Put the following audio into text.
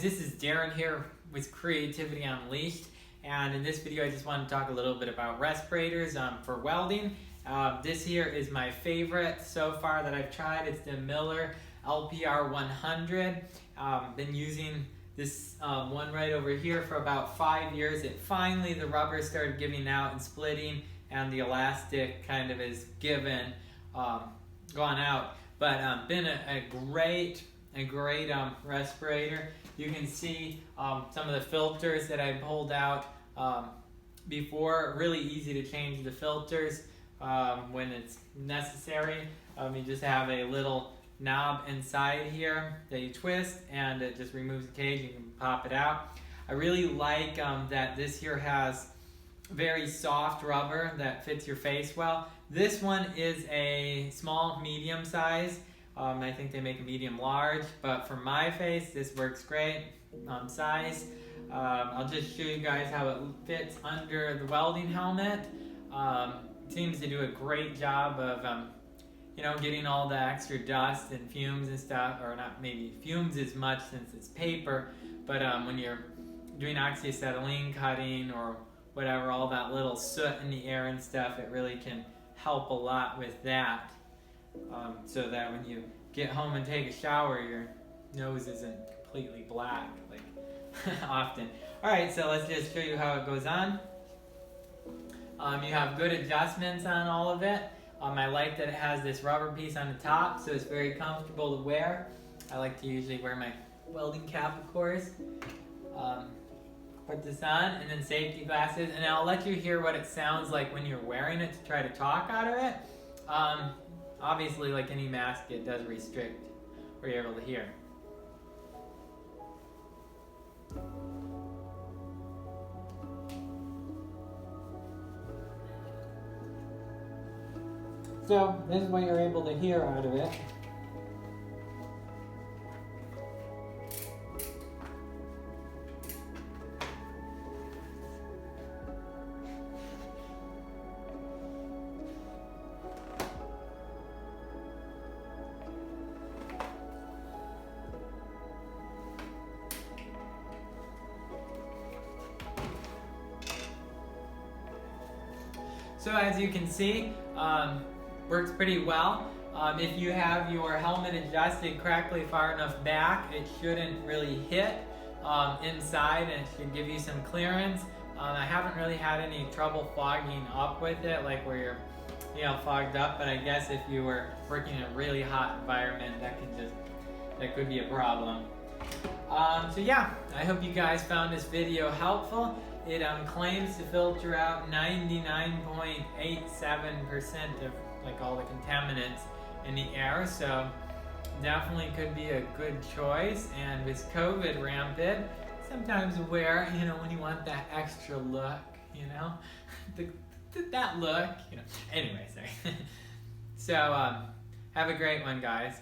this is Darren here with Creativity Unleashed, and in this video I just want to talk a little bit about respirators for welding. This here is my favorite so far that I've tried. It's the Miller LPR-100. Been using this one right over here for about 5 years. Finally the rubber started giving out and splitting, and the elastic kind of is gone out. But been a great respirator. You can see some of the filters that I pulled out before. Really easy to change the filters when it's necessary. You just have a little knob inside here that you twist, and it just removes the cage. You can pop it out. I really like that this here has very soft rubber that fits your face well. This one is a small, medium size. I think they make a medium large, but for my face, this works great size. I'll just show you guys how it fits under the welding helmet. It seems to do a great job of, getting all the extra dust and fumes and stuff, or not maybe fumes as much since it's paper, but when you're doing oxyacetylene cutting or whatever, all that little soot in the air and stuff, it really can help a lot with that. So that when you get home and take a shower, your nose isn't completely black like often. Alright, so let's just show you how it goes on. You have good adjustments on all of it. I like that it has this rubber piece on the top, so it's very comfortable to wear. I like to usually wear my welding cap, of course. Put this on, and then safety glasses, and I'll let you hear what it sounds like when you're wearing it to try to talk out of it. Obviously, like any mask, it does restrict what you're able to hear. So, this is what you're able to hear out of it. So as you can see, works pretty well. If you have your helmet adjusted correctly far enough back, it shouldn't really hit inside, and it should give you some clearance. I haven't really had any trouble fogging up with it, like where you're fogged up, but I guess if you were working in a really hot environment, that could be a problem. So yeah, I hope you guys found this video helpful. It claims to filter out 99.87% of all the contaminants in the air, so definitely could be a good choice. And with COVID rampant, sometimes wear, when you want that extra look, that look, Anyway, sorry. So have a great one, guys.